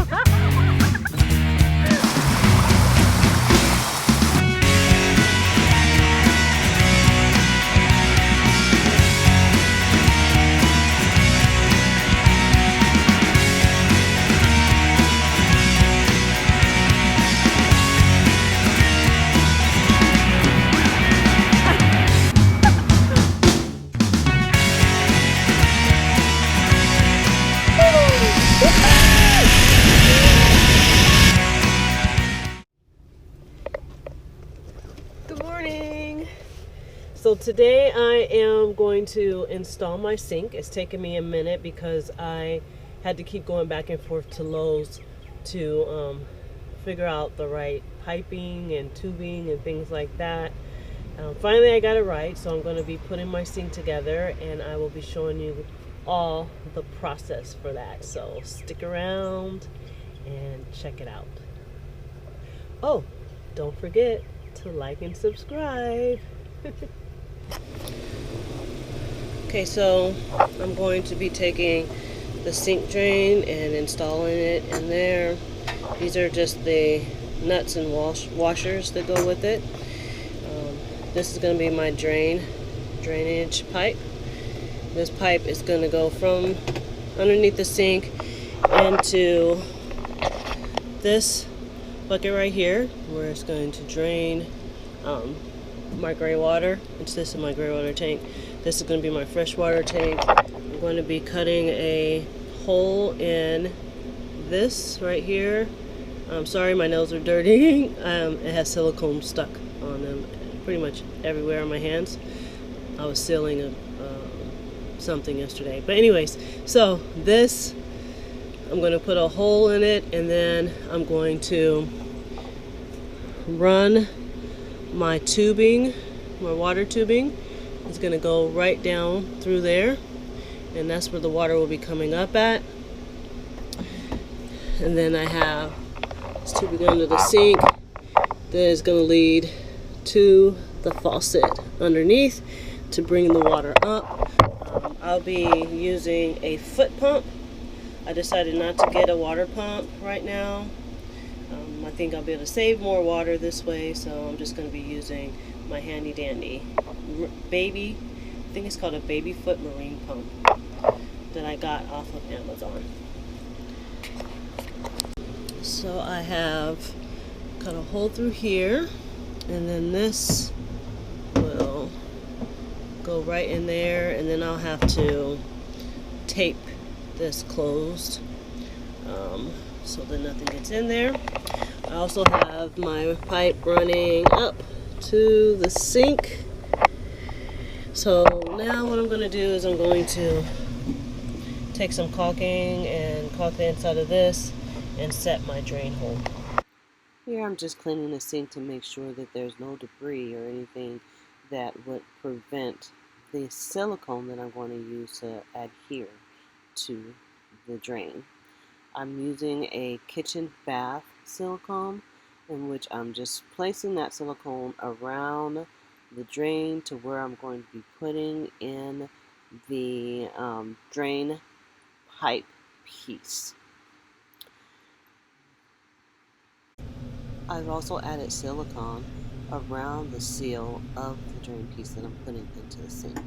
Good morning. So today I am going to install my sink. It's taken me a minute because I had to keep going back and forth to Lowe's to figure out the right piping and tubing and things like that. Finally I got it right, so I'm going to be putting my sink together and I will be showing you all the process for that. So stick around and check it out. Oh, don't forget to like and subscribe. Okay, so I'm going to be taking the sink drain and installing it in there. These are just the nuts and washers that go with it. This is going to be my drainage pipe. This pipe is going to go from underneath the sink into this bucket right here, where it's going to drain my gray water. This is my gray water tank. This is going to be my freshwater tank. I'm going to be cutting a hole in this right here. I'm sorry, my nails are dirty. It has silicone stuck on them pretty much everywhere on my hands. I was sealing something yesterday. But anyways, so this, I'm going to put a hole in it, and then I'm going to run my tubing, my water tubing. It's going to go right down through there, and that's where the water will be coming up at. And then I have this tubing under the sink that is going to lead to the faucet underneath to bring the water up. I'll be using a foot pump. I decided not to get a water pump right now. I think I'll be able to save more water this way, so I'm just going to be using my handy dandy baby, I think it's called a baby foot marine pump that I got off of Amazon. So I have cut a hole through here, and then this will go right in there, and then I'll have to tape this closed so that nothing gets in there. I also have my pipe running up to the sink. So now what I'm going to do is I'm going to take some caulking and caulk the inside of this and set my drain hole. Here I'm just cleaning the sink to make sure that there's no debris or anything that would prevent the silicone that I'm going to use to adhere to the drain. I'm using a kitchen bath silicone, in which I'm just placing that silicone around the drain to where I'm going to be putting in the drain pipe piece. I've also added silicone around the seal of the drain piece that I'm putting into the sink.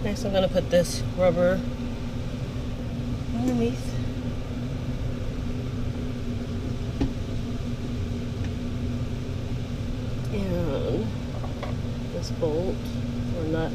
Next I'm going to put this rubber underneath. And this bolt or nut.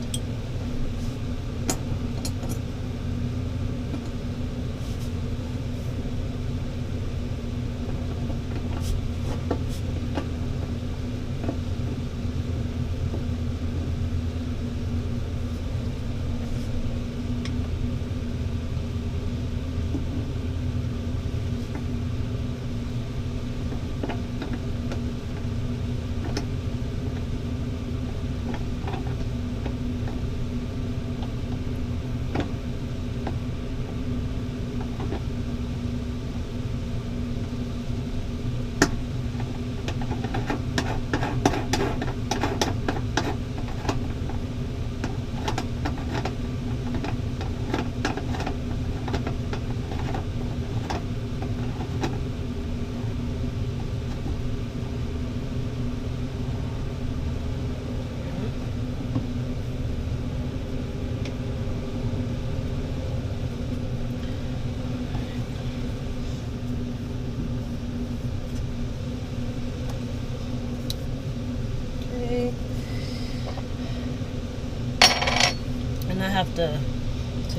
have to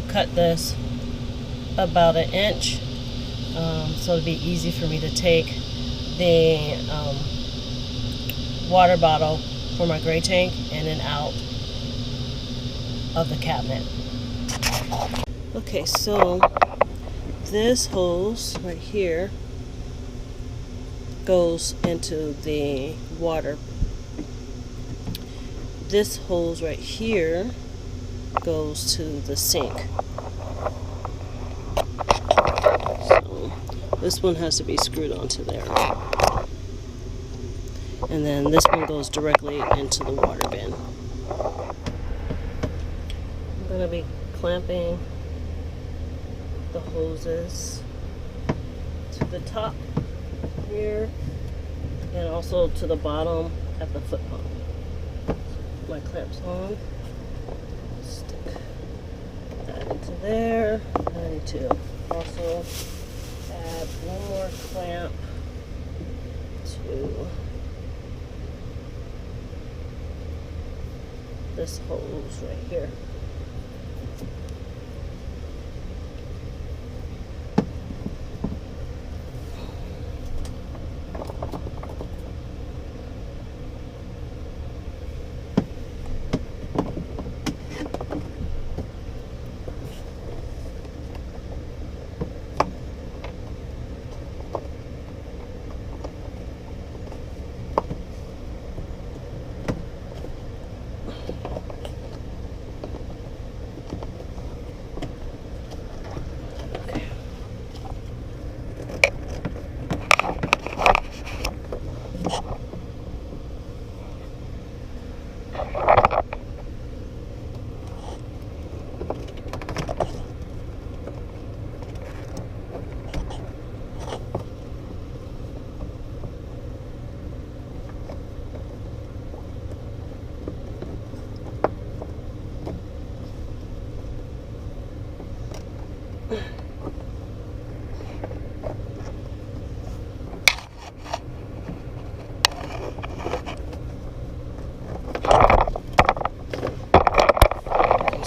cut this about 1 inch, so it'd be easy for me to take the water bottle for my gray tank in and out of the cabinet. Okay, so this hose right here goes into the water. This hose right here goes to the sink. So this one has to be screwed onto there. And then this one goes directly into the water bin. I'm going to be clamping the hoses to the top here and also to the bottom at the foot pump. Put my clamps on, stick that into there. I need to also add one more clamp to this hose right here.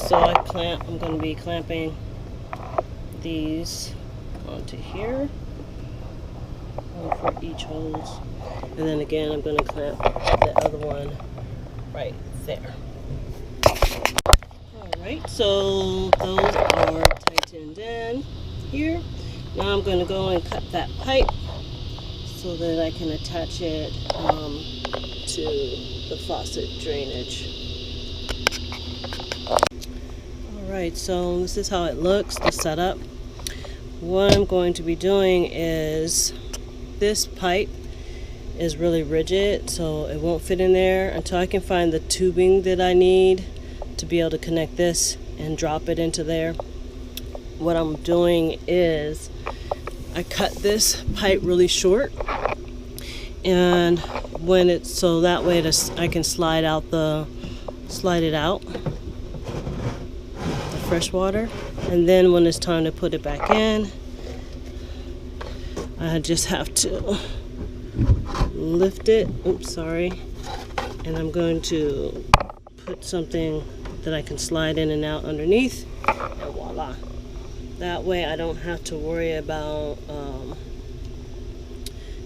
So I'm going to be clamping these onto here, one for each hose, and then again I'm going to clamp the other one right there. Alright, so those are tightened in here. Now I'm going to go and cut that pipe so that I can attach it to the faucet drainage. Alright, so this is how it looks, the setup. What I'm going to be doing is, this pipe is really rigid, so it won't fit in there until I can find the tubing that I need to be able to connect this and drop it into there. What I'm doing is I cut this pipe really short, and when it's so that way I can slide it out the fresh water, and then when it's time to put it back in, I just have to lift it. Oops, sorry. And I'm going to put something that I can slide in and out underneath, and voila. That way I don't have to worry about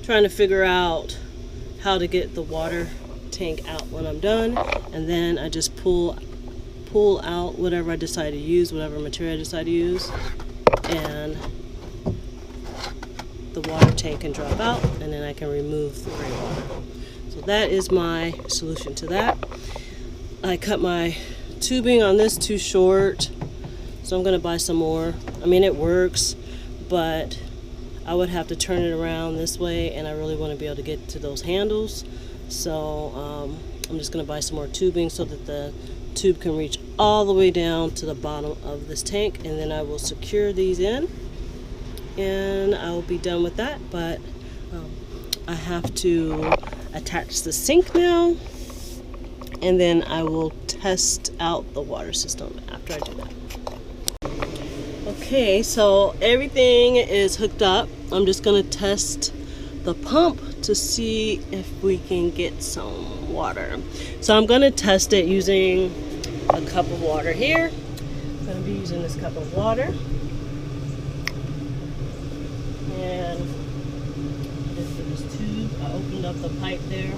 trying to figure out how to get the water tank out when I'm done, and then I just pull out whatever I decide to use, whatever material I decide to use, and the water tank can drop out, and then I can remove the rainwater. So that is my solution to that. I cut my tubing on this too short, so I'm going to buy some more. I mean, it works, but I would have to turn it around this way, and I really want to be able to get to those handles. So I'm just going to buy some more tubing so that the tube can reach all the way down to the bottom of this tank, and then I will secure these in, and I will be done with that. But I have to attach the sink now, and then I will test out the water system after I do that. Okay, so everything is hooked up. I'm just going to test the pump to see if we can get some water. So I'm going to test it using a cup of water here. going to be using this cup of water. And this tube, I opened up the pipe there.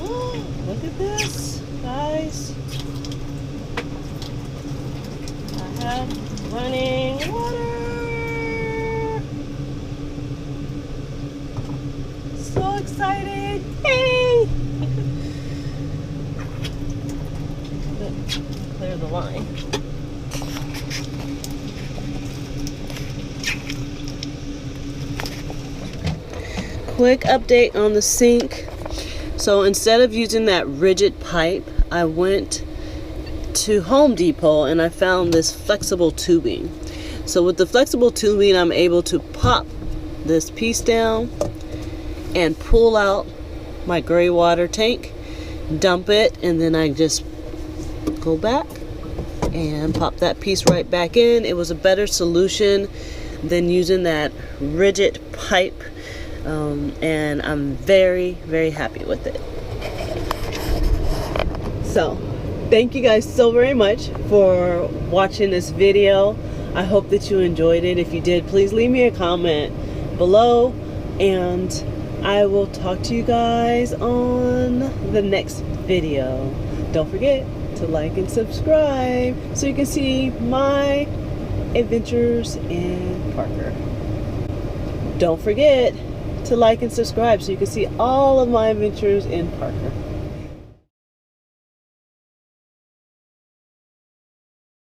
Oh, look at this, guys. I have running water. So excited. Hey! Clear the line. Quick update on the sink. So instead of using that rigid pipe, I went to Home Depot and I found this flexible tubing. So with the flexible tubing, I'm able to pop this piece down and pull out my gray water tank, dump it, and then I just go back and pop that piece right back in. It was a better solution than using that rigid pipe. And I'm very, very happy with it. So, thank you guys so very much for watching this video. I hope that you enjoyed it. If you did, please leave me a comment below, and I will talk to you guys on the next video. Don't forget to like and subscribe so you can see my adventures in Parker. Don't forget to like and subscribe so you can see all of my adventures in Parker.